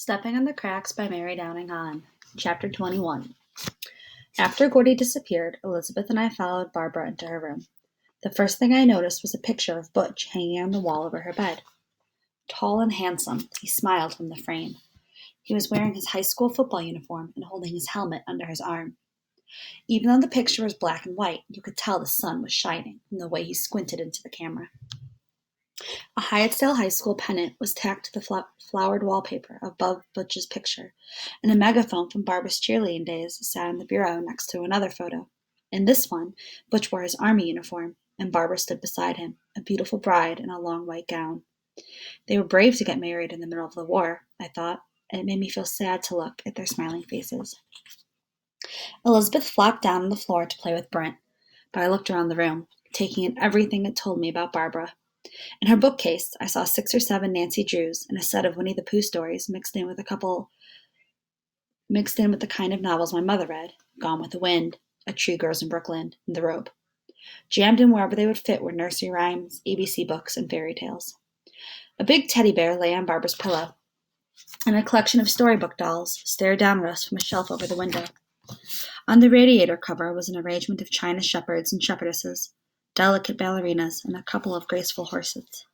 Stepping on the Cracks by Mary Downing Hahn. Chapter 21. After Gordy disappeared, Elizabeth and I followed Barbara into her room. The first thing I noticed was a picture of Butch hanging on the wall over her bed. Tall and handsome, he smiled from the frame. He was wearing his high school football uniform and holding his helmet under his arm. Even though the picture was black and white, you could tell the sun was shining from the way he squinted into the camera. A Hyattsdale High School pennant was tacked to the flowered wallpaper above Butch's picture, and a megaphone from Barbara's cheerleading days sat on the bureau next to another photo. In this one, Butch wore his army uniform, and Barbara stood beside him, a beautiful bride in a long white gown. They were brave to get married in the middle of the war, I thought, and it made me feel sad to look at their smiling faces. Elizabeth flopped down on the floor to play with Brent, but I looked around the room, taking in everything it told me about Barbara. In her bookcase, I saw 6 or 7 Nancy Drews and a set of Winnie the Pooh stories mixed in with the kind of novels my mother read, Gone with the Wind, A Tree Grows in Brooklyn, and The Robe. Jammed in wherever they would fit were nursery rhymes, ABC books, and fairy tales. A big teddy bear lay on Barbara's pillow, and a collection of storybook dolls stared down at us from a shelf over the window. On the radiator cover was an arrangement of china shepherds and shepherdesses, delicate ballerinas, and a couple of graceful horses.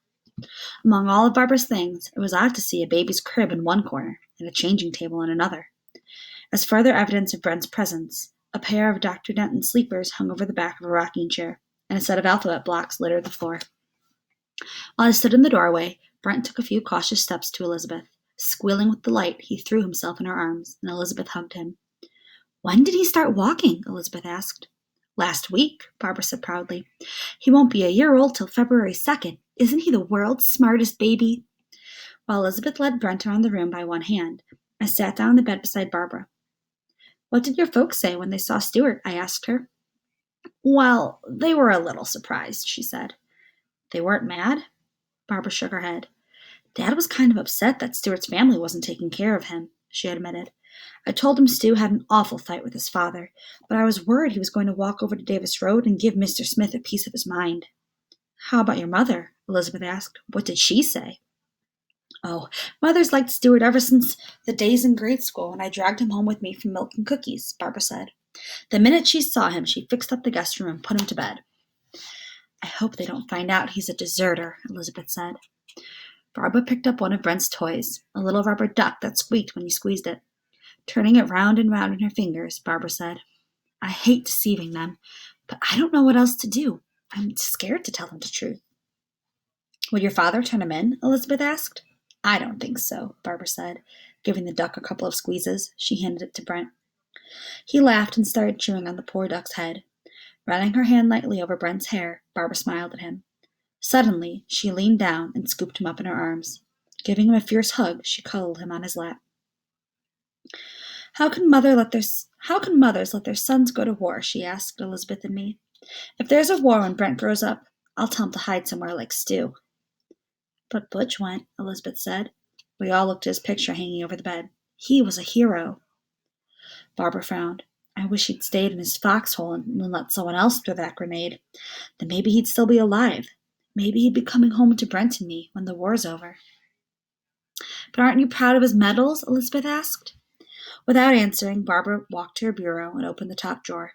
Among all of Barbara's things, it was odd to see a baby's crib in one corner and a changing table in another. As further evidence of Brent's presence, a pair of Dr. Denton sleepers hung over the back of a rocking chair, and a set of alphabet blocks littered the floor. While I stood in the doorway, Brent took a few cautious steps to Elizabeth. Squealing with delight, he threw himself in her arms, and Elizabeth hugged him. "When did he start walking?" Elizabeth asked. "Last week," Barbara said proudly. "He won't be a year old till February 2nd. Isn't he the world's smartest baby?" While Elizabeth led Brent around the room by one hand, I sat down on the bed beside Barbara. "What did your folks say when they saw Stuart?" I asked her. "Well, they were a little surprised," she said. "They weren't mad?" Barbara shook her head. "Dad was kind of upset that Stuart's family wasn't taking care of him," she admitted. "I told him Stu had an awful fight with his father, but I was worried he was going to walk over to Davis Road and give Mr. Smith a piece of his mind." "How about your mother?" Elizabeth asked. "What did she say?" "Oh, Mother's liked Stuart ever since the days in grade school when I dragged him home with me for milk and cookies," Barbara said. "The minute she saw him, she fixed up the guest room and put him to bed." "I hope they don't find out he's a deserter," Elizabeth said. Barbara picked up one of Brent's toys, a little rubber duck that squeaked when you squeezed it. Turning it round and round in her fingers, Barbara said, "I hate deceiving them, but I don't know what else to do. I'm scared to tell them the truth." "Would your father turn him in?" Elizabeth asked. "I don't think so," Barbara said, giving the duck a couple of squeezes. She handed it to Brent. He laughed and started chewing on the poor duck's head. Running her hand lightly over Brent's hair, Barbara smiled at him. Suddenly, she leaned down and scooped him up in her arms. Giving him a fierce hug, she cuddled him on his lap. How can mothers let their sons go to war?" she asked Elizabeth and me. "If there's a war when Brent grows up, I'll tell him to hide somewhere like Stu." "But Butch went," Elizabeth said. We all looked at his picture hanging over the bed. "He was a hero." Barbara frowned. "I wish he'd stayed in his foxhole and let someone else throw that grenade. Then maybe he'd still be alive. Maybe he'd be coming home to Brent and me when the war's over." "But aren't you proud of his medals?" Elizabeth asked. Without answering, Barbara walked to her bureau and opened the top drawer.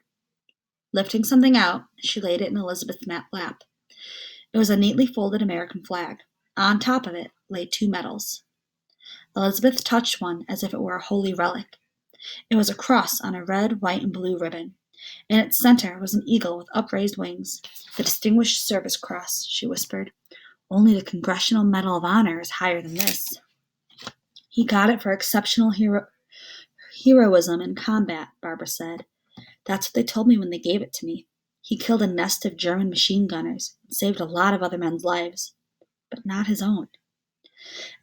Lifting something out, she laid it in Elizabeth's lap. It was a neatly folded American flag. On top of it lay 2 medals. Elizabeth touched one as if it were a holy relic. It was a cross on a red, white, and blue ribbon. In its center was an eagle with upraised wings. "The Distinguished Service Cross," she whispered. "Only the Congressional Medal of Honor is higher than this." "He got it for exceptional heroism in combat," Barbara said. "That's what they told me when they gave it to me. He killed a nest of German machine gunners and saved a lot of other men's lives, but not his own."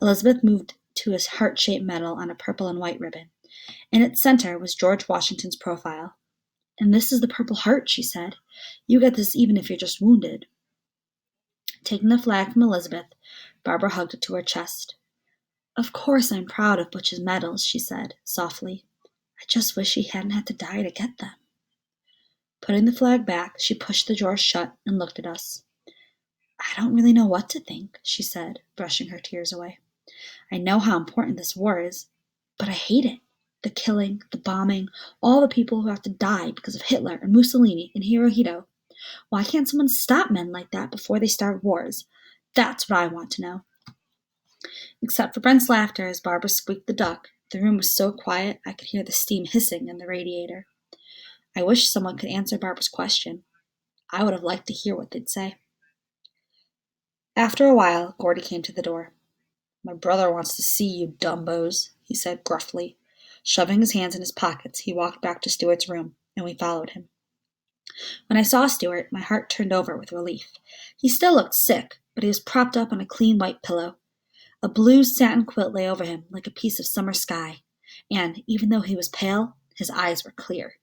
Elizabeth moved to his heart-shaped medal on a purple and white ribbon. In its center was George Washington's profile. "And this is the Purple Heart," she said. "You get this even if you're just wounded." Taking the flag from Elizabeth, Barbara hugged it to her chest. "Of course I'm proud of Butch's medals," she said, softly. "I just wish he hadn't had to die to get them." Putting the flag back, she pushed the drawer shut and looked at us. "I don't really know what to think," she said, brushing her tears away. "I know how important this war is, But I hate it. The killing, the bombing, all the people who have to die because of Hitler and Mussolini and Hirohito. Why can't someone stop men like that before they start wars? That's what I want to know. Except for Brent's laughter as Barbara squeaked the duck, the room was so quiet I could hear the steam hissing in the radiator. I wish someone could answer Barbara's question. I would have liked to hear what they'd say. After a while, Gordy came to the door. "My brother wants to see you, dumbos," he said gruffly. Shoving his hands in his pockets, he walked back to Stuart's room, and we followed him. When I saw Stuart, my heart turned over with relief. He still looked sick, but he was propped up on a clean white pillow. A blue satin quilt lay over him like a piece of summer sky, and, even though he was pale, his eyes were clear.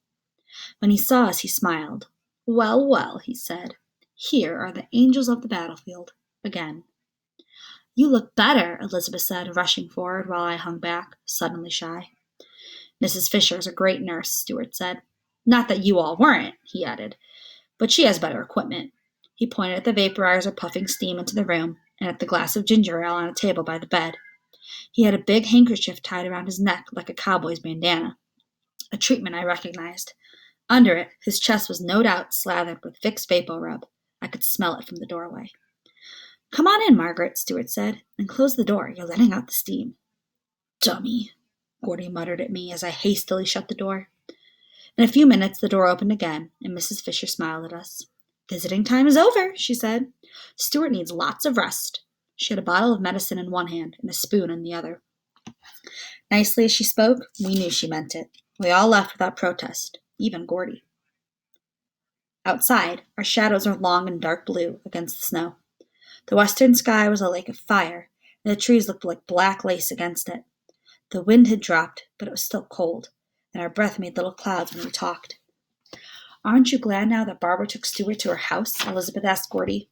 When he saw us, he smiled. "Well, well," he said, "here are the angels of the battlefield, again." "You look better," Elizabeth said, rushing forward while I hung back, suddenly shy. "Mrs. Fisher's a great nurse," Stuart said. "Not that you all weren't," he added, "but she has better equipment." He pointed at the vaporizer puffing steam into the room, and at the glass of ginger ale on a table by the bed. He had a big handkerchief tied around his neck like a cowboy's bandana, a treatment I recognized. Under it, his chest was no doubt slathered with Vicks Vaporub. I could smell it from the doorway. "Come on in, Margaret," Stuart said, "and close the door. You're letting out the steam." "Dummy," Gordy muttered at me as I hastily shut the door. In a few minutes, the door opened again, and Mrs. Fisher smiled at us. "Visiting time is over," she said. "Stuart needs lots of rest." She had a bottle of medicine in one hand and a spoon in the other. Nicely as she spoke, we knew she meant it. We all left without protest, even Gordy. Outside, our shadows were long and dark blue against the snow. The western sky was a lake of fire, and the trees looked like black lace against it. The wind had dropped, but it was still cold, and our breath made little clouds when we talked. "Aren't you glad now that Barbara took Stuart to her house?" Elizabeth asked Gordy.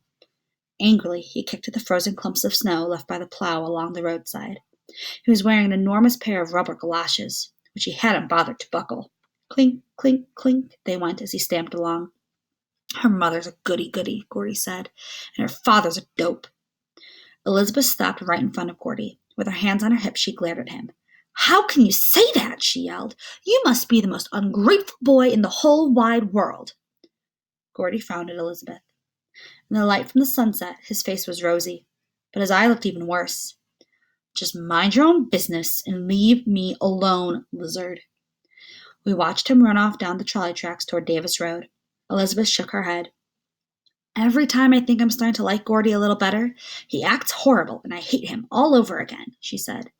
Angrily, he kicked at the frozen clumps of snow left by the plow along the roadside. He was wearing an enormous pair of rubber galoshes, which he hadn't bothered to buckle. Clink, clink, clink, they went as he stamped along. "Her mother's a goody-goody," Gordy said, "and her father's a dope." Elizabeth stopped right in front of Gordy. With her hands on her hips, she glared at him. "How can you say that?" she yelled. "You must be the most ungrateful boy in the whole wide world." Gordy frowned at Elizabeth. In the light from the sunset, his face was rosy, but his eye looked even worse. "Just mind your own business and leave me alone, lizard." We watched him run off down the trolley tracks toward Davis Road. Elizabeth shook her head. "Every time I think I'm starting to like Gordy a little better, he acts horrible and I hate him all over again," she said.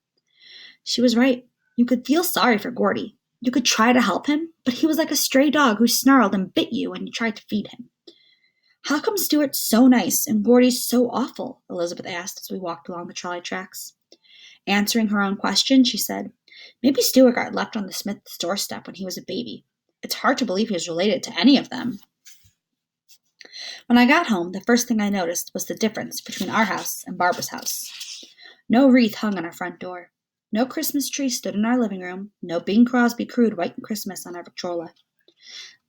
She was right. You could feel sorry for Gordy. You could try to help him, but he was like a stray dog who snarled and bit you when you tried to feed him. "How come Stuart's so nice and Gordy's so awful?" Elizabeth asked as we walked along the trolley tracks. Answering her own question, she said, "Maybe Stuart got left on the Smith's doorstep when he was a baby. It's hard to believe he was related to any of them." When I got home, the first thing I noticed was the difference between our house and Barbara's house. No wreath hung on our front door. No Christmas tree stood in our living room. No Bing Crosby crude White Christmas on our Victrola.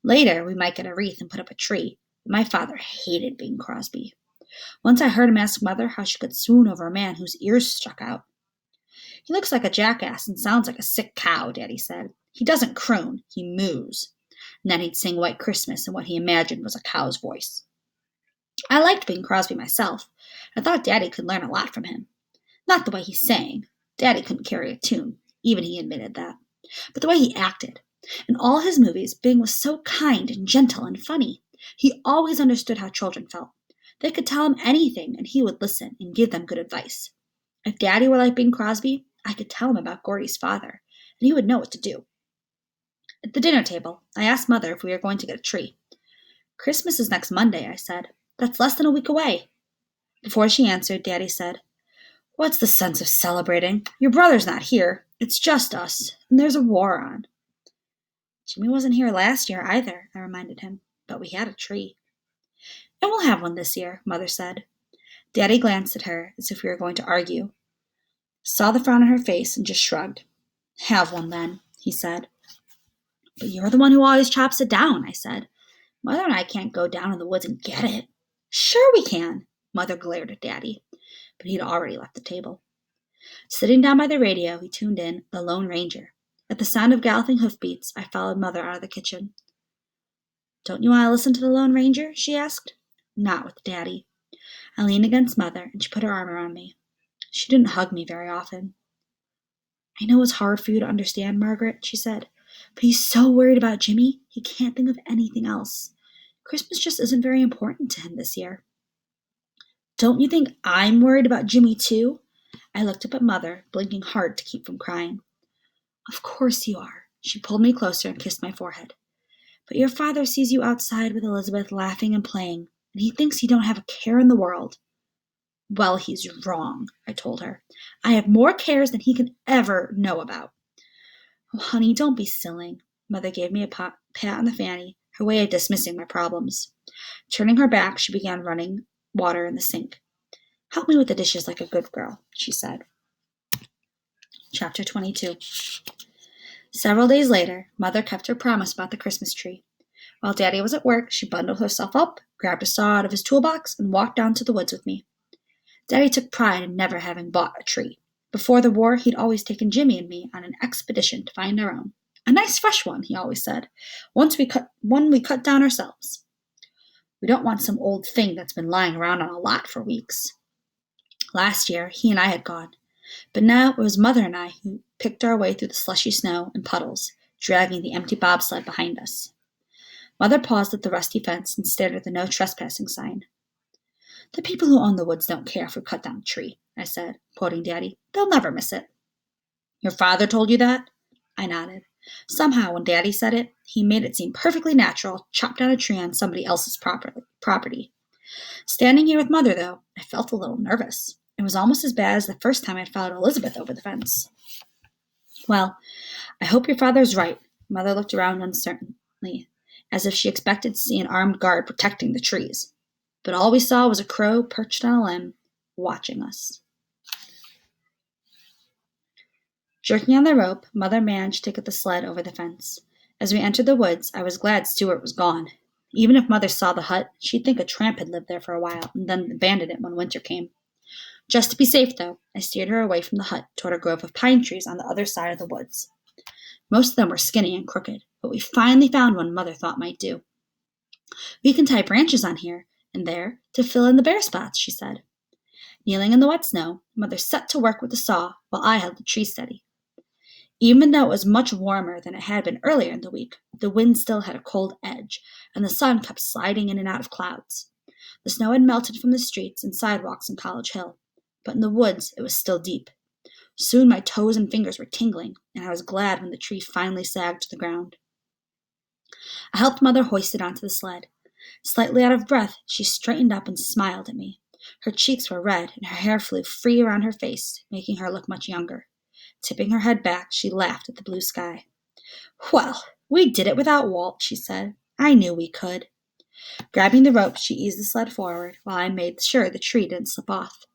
Later, we might get a wreath and put up a tree, but my father hated Bing Crosby. Once I heard him ask Mother how she could swoon over a man whose ears stuck out. "He looks like a jackass and sounds like a sick cow," Daddy said. "He doesn't croon, he moos." And then he'd sing White Christmas in what he imagined was a cow's voice. I liked Bing Crosby myself. I thought Daddy could learn a lot from him. Not the way he sang. Daddy couldn't carry a tune. Even he admitted that. But the way he acted. In all his movies, Bing was so kind and gentle and funny. He always understood how children felt. They could tell him anything, and he would listen and give them good advice. If Daddy were like Bing Crosby, I could tell him about Gordy's father, and he would know what to do. At the dinner table, I asked Mother if we were going to get a tree. "Christmas is next Monday," I said. "That's less than a week away." Before she answered, Daddy said, "What's the sense of celebrating? Your brother's not here. It's just us, and there's a war on." "Jimmy wasn't here last year either," I reminded him, "but we had a tree." "And we'll have one this year," Mother said. Daddy glanced at her as if we were going to argue, saw the frown on her face, and just shrugged. "Have one then," he said. "But you're the one who always chops it down," I said. "Mother and I can't go down in the woods and get it." "Sure we can." Mother glared at Daddy, but he'd already left the table. Sitting down by the radio, he tuned in The Lone Ranger. At the sound of galloping hoofbeats, I followed Mother out of the kitchen. "Don't you want to listen to The Lone Ranger?" she asked. "Not with Daddy." I leaned against Mother, and she put her arm around me. She didn't hug me very often. "I know it's hard for you to understand, Margaret," she said, "but he's so worried about Jimmy, he can't think of anything else. Christmas just isn't very important to him this year." "Don't you think I'm worried about Jimmy, too?" I looked up at Mother, blinking hard to keep from crying. "Of course you are." She pulled me closer and kissed my forehead. "But your father sees you outside with Elizabeth laughing and playing, and he thinks you don't have a care in the world." "Well, he's wrong," I told her. "I have more cares than he can ever know about." "Oh, honey, don't be silly." Mother gave me a pat on the fanny, her way of dismissing my problems. Turning her back, she began running water in the sink. "Help me with the dishes like a good girl," she said. Chapter 22. Several days later, Mother kept her promise about the Christmas tree. While Daddy was at work, she bundled herself up, grabbed a saw out of his toolbox, and walked down to the woods with me. Daddy took pride in never having bought a tree. Before the war, he'd always taken Jimmy and me on an expedition to find our own. "A nice fresh one," he always said. One we cut down ourselves. "We don't want some old thing that's been lying around on a lot for weeks." Last year, he and I had gone, but now it was Mother and I who picked our way through the slushy snow and puddles, dragging the empty bobsled behind us. Mother paused at the rusty fence and stared at the no trespassing sign. "The people who own the woods don't care if we cut down a tree," I said, quoting Daddy. "They'll never miss it." "Your father told you that?" I nodded. Somehow, when Daddy said it, he made it seem perfectly natural to chop down a tree on somebody else's property. Standing here with Mother, though, I felt a little nervous. It was almost as bad as the first time I'd followed Elizabeth over the fence. "Well, I hope your father's right." Mother looked around uncertainly, as if she expected to see an armed guard protecting the trees. But all we saw was a crow perched on a limb, watching us. Jerking on the rope, Mother managed to get the sled over the fence. As we entered the woods, I was glad Stuart was gone. Even if Mother saw the hut, she'd think a tramp had lived there for a while and then abandoned it when winter came. Just to be safe, though, I steered her away from the hut toward a grove of pine trees on the other side of the woods. Most of them were skinny and crooked, but we finally found one Mother thought might do. "We can tie branches on here and there to fill in the bare spots," she said. Kneeling in the wet snow, Mother set to work with the saw while I held the tree steady. Even though it was much warmer than it had been earlier in the week, the wind still had a cold edge, and the sun kept sliding in and out of clouds. The snow had melted from the streets and sidewalks in College Hill, but in the woods it was still deep. Soon my toes and fingers were tingling, and I was glad when the tree finally sagged to the ground. I helped Mother hoist it onto the sled. Slightly out of breath, she straightened up and smiled at me. Her cheeks were red, and her hair flew free around her face, making her look much younger. Tipping her head back, she laughed at the blue sky. "Well, we did it without Walt," she said. "I knew we could." Grabbing the rope, she eased the sled forward while I made sure the tree didn't slip off.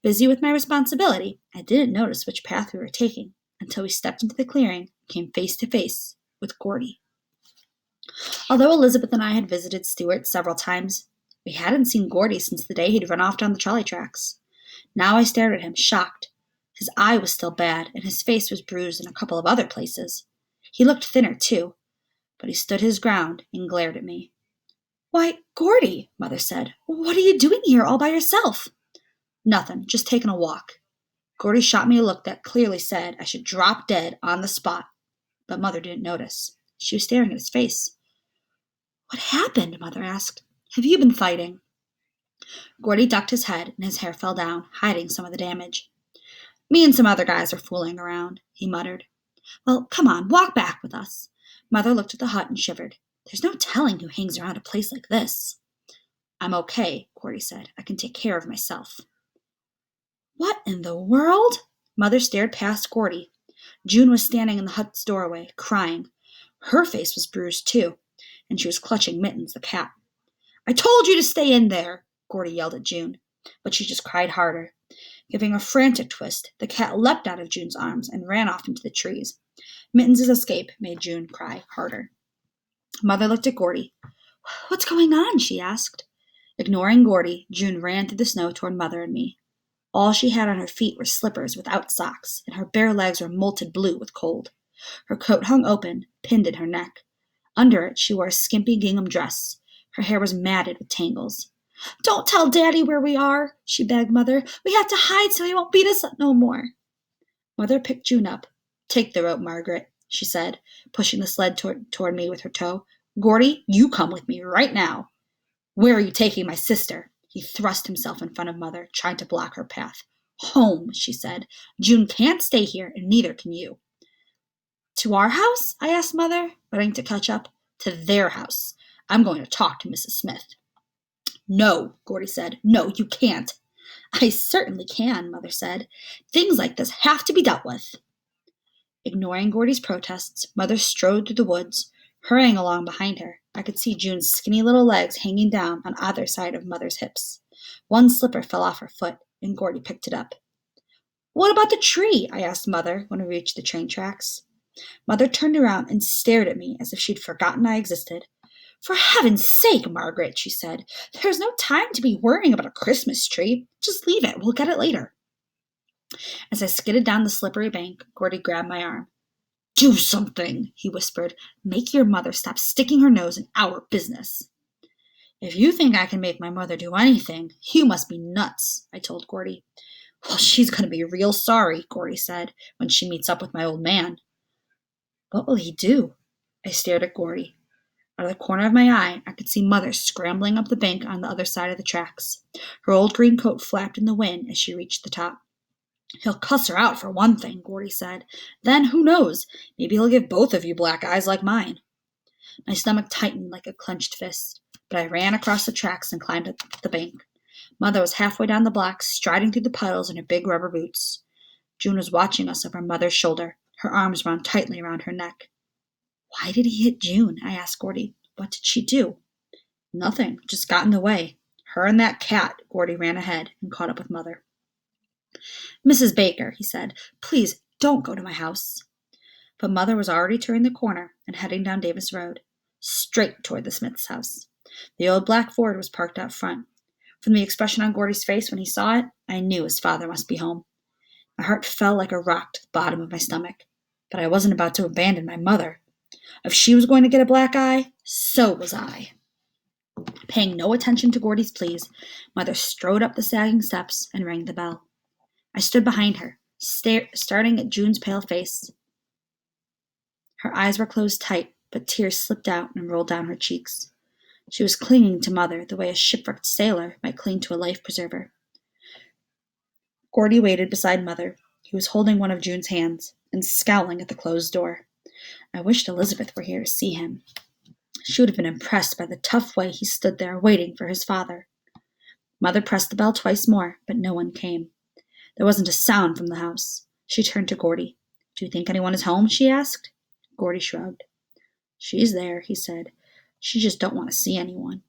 Busy with my responsibility, I didn't notice which path we were taking until we stepped into the clearing and came face to face with Gordy. Although Elizabeth and I had visited Stuart several times, we hadn't seen Gordy since the day he'd run off down the trolley tracks. Now I stared at him, shocked. His eye was still bad, and his face was bruised in a couple of other places. He looked thinner, too, but he stood his ground and glared at me. "Why, Gordy," Mother said, "what are you doing here all by yourself?" "Nothing, just taking a walk." Gordy shot me a look that clearly said I should drop dead on the spot, but Mother didn't notice. She was staring at his face. "What happened?" Mother asked. "Have you been fighting?" Gordy ducked his head, and his hair fell down, hiding some of the damage. "Me and some other guys are fooling around," he muttered. "Well, come on, walk back with us." Mother looked at the hut and shivered. "There's no telling who hangs around a place like this." "I'm okay," Gordy said. "I can take care of myself." "What in the world?" Mother stared past Gordy. June was standing in the hut's doorway, crying. Her face was bruised, too, and she was clutching Mittens, the cat. "I told you to stay in there," Gordy yelled at June, but she just cried harder. Giving a frantic twist, the cat leapt out of June's arms and ran off into the trees. Mittens' escape made June cry harder. Mother looked at Gordy. "What's going on?" she asked. Ignoring Gordy, June ran through the snow toward Mother and me. All she had on her feet were slippers without socks, and her bare legs were molted blue with cold. Her coat hung open, pinned in her neck. Under it she wore a skimpy gingham dress. Her hair was matted with tangles. "Don't tell Daddy where we are," she begged Mother. "We have to hide so he won't beat us no more." Mother picked June up. "Take the rope, Margaret," she said, pushing the sled toward me with her toe. "Gordy, you come with me right now." "Where are you taking my sister?" He thrust himself in front of Mother, trying to block her path. "Home," she said. "June can't stay here, and neither can you." "To our house?" I asked Mother, running to catch up. "To their house. I'm going to talk to Mrs. Smith." "No," Gordy said. "No, you can't." "I certainly can," Mother said. "Things like this have to be dealt with." Ignoring Gordy's protests, Mother strode through the woods, hurrying along behind her. I could see June's skinny little legs hanging down on either side of Mother's hips. One slipper fell off her foot, and Gordy picked it up. "What about the tree?" I asked Mother when we reached the train tracks. Mother turned around and stared at me as if she'd forgotten I existed. "For heaven's sake, Margaret," she said. "There's no time to be worrying about a Christmas tree. Just leave it. We'll get it later." As I skidded down the slippery bank, Gordy grabbed my arm. "Do something," he whispered. "Make your mother stop sticking her nose in our business." "If you think I can make my mother do anything, you must be nuts," I told Gordy. "Well, she's going to be real sorry," Gordy said, "when she meets up with my old man." "What will he do?" I stared at Gordy. Out of the corner of my eye, I could see Mother scrambling up the bank on the other side of the tracks. Her old green coat flapped in the wind as she reached the top. "He'll cuss her out for one thing," Gordy said. "Then, who knows? Maybe he'll give both of you black eyes like mine." My stomach tightened like a clenched fist, but I ran across the tracks and climbed up the bank. Mother was halfway down the block, striding through the puddles in her big rubber boots. June was watching us over Mother's shoulder, her arms wound tightly around her neck. "Why did he hit June?" I asked Gordy. "What did she do?" "Nothing, just got in the way. Her and that cat." Gordy ran ahead and caught up with Mother. "Mrs. Baker," he said, "please don't go to my house." But Mother was already turning the corner and heading down Davis Road, straight toward the Smiths' house. The old black Ford was parked out front. From the expression on Gordy's face when he saw it, I knew his father must be home. My heart fell like a rock to the bottom of my stomach, but I wasn't about to abandon my mother. If she was going to get a black eye, so was I. Paying no attention to Gordy's pleas, Mother strode up the sagging steps and rang the bell. I stood behind her, staring at June's pale face. Her eyes were closed tight, but tears slipped out and rolled down her cheeks. She was clinging to Mother the way a shipwrecked sailor might cling to a life preserver. Gordy waited beside Mother. He was holding one of June's hands and scowling at the closed door. I wished Elizabeth were here to see him. She would have been impressed by the tough way he stood there waiting for his father. Mother pressed the bell twice more, but no one came. There wasn't a sound from the house. She turned to Gordy. "Do you think anyone is home?" she asked. Gordy shrugged. "She's there," he said. "She just don't want to see anyone."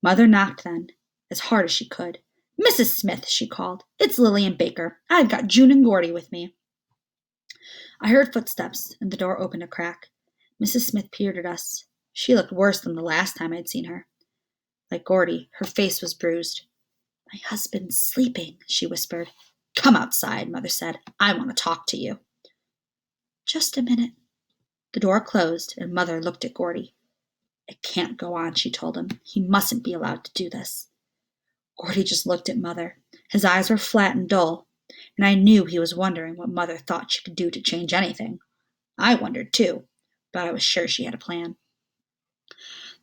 Mother knocked then, as hard as she could. "Mrs. Smith," she called. "It's Lillian Baker. I've got June and Gordy with me." I heard footsteps, and the door opened a crack. Mrs. Smith peered at us. She looked worse than the last time I'd seen her. Like Gordy, her face was bruised. "My husband's sleeping," she whispered. "Come outside," Mother said. "I want to talk to you." "Just a minute." The door closed, and Mother looked at Gordy. "It can't go on," she told him. "He mustn't be allowed to do this." Gordy just looked at Mother. His eyes were flat and dull, and I knew he was wondering what Mother thought she could do to change anything. I wondered too, but I was sure she had a plan.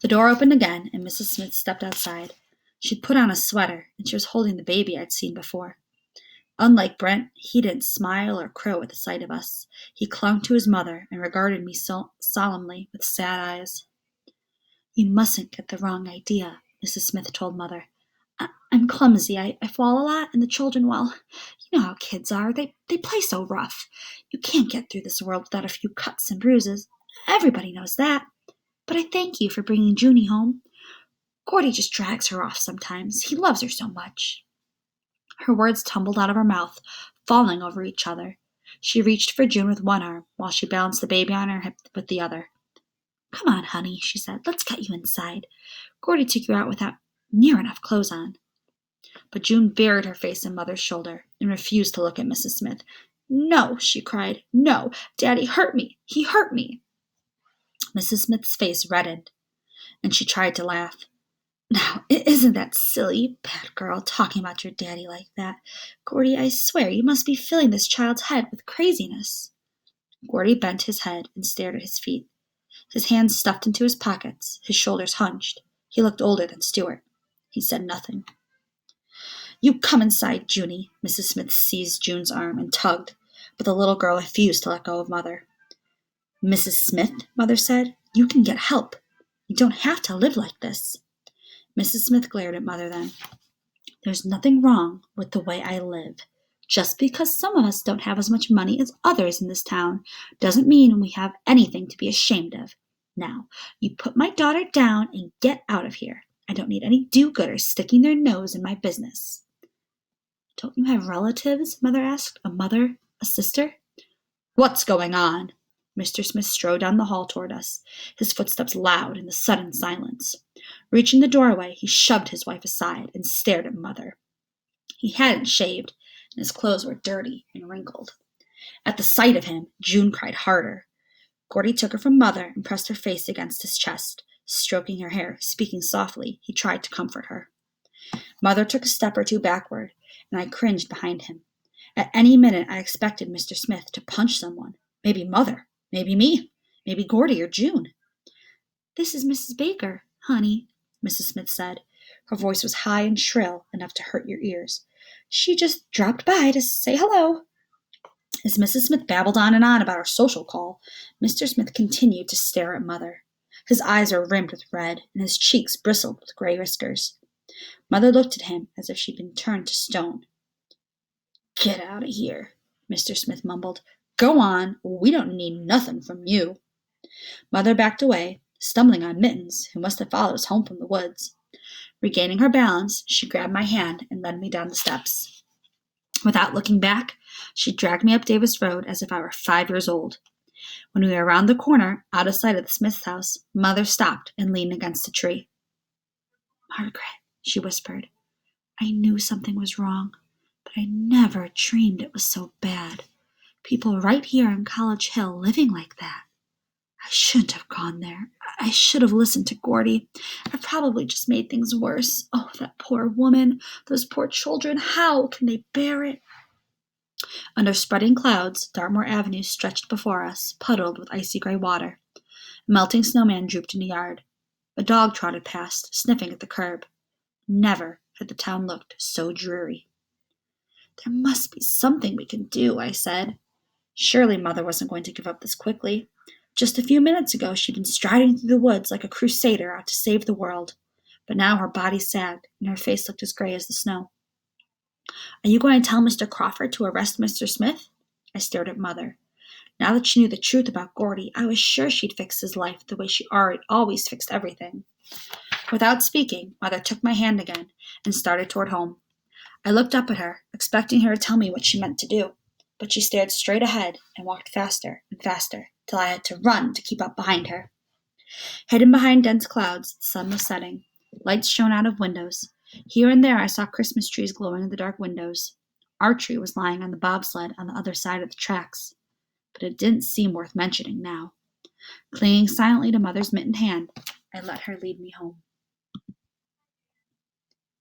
The door opened again, and Mrs. Smith stepped outside. She'd put on a sweater, and she was holding the baby I'd seen before. Unlike Brent, he didn't smile or crow at the sight of us. He clung to his mother and regarded me solemnly with sad eyes. "You mustn't get the wrong idea," Mrs. Smith told Mother. "I'm clumsy. I fall a lot, and the children, well, you know how kids are. They play so rough. You can't get through this world without a few cuts and bruises. Everybody knows that. But I thank you for bringing Junie home. Gordy just drags her off sometimes. He loves her so much." Her words tumbled out of her mouth, falling over each other. She reached for June with one arm, while she balanced the baby on her hip with the other. "Come on, honey," she said. "Let's get you inside. Gordy took you out without near enough clothes on." But June buried her face in Mother's shoulder and refused to look at Mrs. Smith. "No," she cried. "No, Daddy hurt me. He hurt me." Mrs. Smith's face reddened, and she tried to laugh. "Now, isn't that silly, bad girl, talking about your daddy like that? Gordie, I swear you must be filling this child's head with craziness." Gordie bent his head and stared at his feet. His hands stuffed into his pockets, his shoulders hunched. He looked older than Stuart. He said nothing. "You come inside, Junie." Mrs. Smith seized June's arm and tugged, but the little girl refused to let go of Mother. "Mrs. Smith," Mother said, "you can get help. You don't have to live like this." Mrs. Smith glared at Mother then. "There's nothing wrong with the way I live. Just because some of us don't have as much money as others in this town doesn't mean we have anything to be ashamed of. Now, you put my daughter down and get out of here. I don't need any do-gooders sticking their nose in my business." "Don't you have relatives?" Mother asked. "A mother? A sister?" "What's going on?" Mr. Smith strode down the hall toward us, his footsteps loud in the sudden silence. Reaching the doorway, he shoved his wife aside and stared at Mother. He hadn't shaved, and his clothes were dirty and wrinkled. At the sight of him, June cried harder. Gordie took her from Mother and pressed her face against his chest. Stroking her hair, speaking softly, he tried to comfort her. Mother took a step or two backward, and I cringed behind him. At any minute I expected Mr. Smith to punch someone. Maybe Mother, maybe me, maybe Gordie or June. "This is Mrs. Baker, honey," Mrs. Smith said. Her voice was high and shrill, enough to hurt your ears. "She just dropped by to say hello." As Mrs. Smith babbled on and on about our social call, Mr. Smith continued to stare at Mother. His eyes were rimmed with red, and his cheeks bristled with gray whiskers. Mother looked at him as if she'd been turned to stone. "Get out of here," Mr. Smith mumbled. "Go on, we don't need nothing from you." Mother backed away, stumbling on Mittens, who must have followed us home from the woods. Regaining her balance, she grabbed my hand and led me down the steps. Without looking back, she dragged me up Davis Road as if I were 5 years old. When we were around the corner, out of sight of the Smith's house, Mother stopped and leaned against a tree. "Margaret," she whispered, "I knew something was wrong, but I never dreamed it was so bad. People right here on College Hill living like that. I shouldn't have gone there. I should have listened to Gordie. I probably just made things worse. Oh, that poor woman, those poor children, how can they bear it?" Under spreading clouds, Dartmoor Avenue stretched before us, puddled with icy gray water. A melting snowman drooped in the yard. A dog trotted past, sniffing at the curb. Never had the town looked so dreary. "There must be something we can do," I said. Surely Mother wasn't going to give up this quickly. Just a few minutes ago she'd been striding through the woods like a crusader out to save the world, but now her body sagged and her face looked as gray as the snow. "Are you going to tell Mr. Crawford to arrest Mr. Smith?" I stared at Mother. Now that she knew the truth about Gordie, I was sure she'd fix his life the way she always fixed everything. Without speaking, Mother took my hand again and started toward home. I looked up at her, expecting her to tell me what she meant to do, but she stared straight ahead and walked faster and faster, till I had to run to keep up behind her. Hidden behind dense clouds, the sun was setting. Lights shone out of windows. Here and there I saw Christmas trees glowing in the dark windows. Our tree was lying on the bobsled on the other side of the tracks, but it didn't seem worth mentioning now. Clinging silently to Mother's mittened hand, I let her lead me home.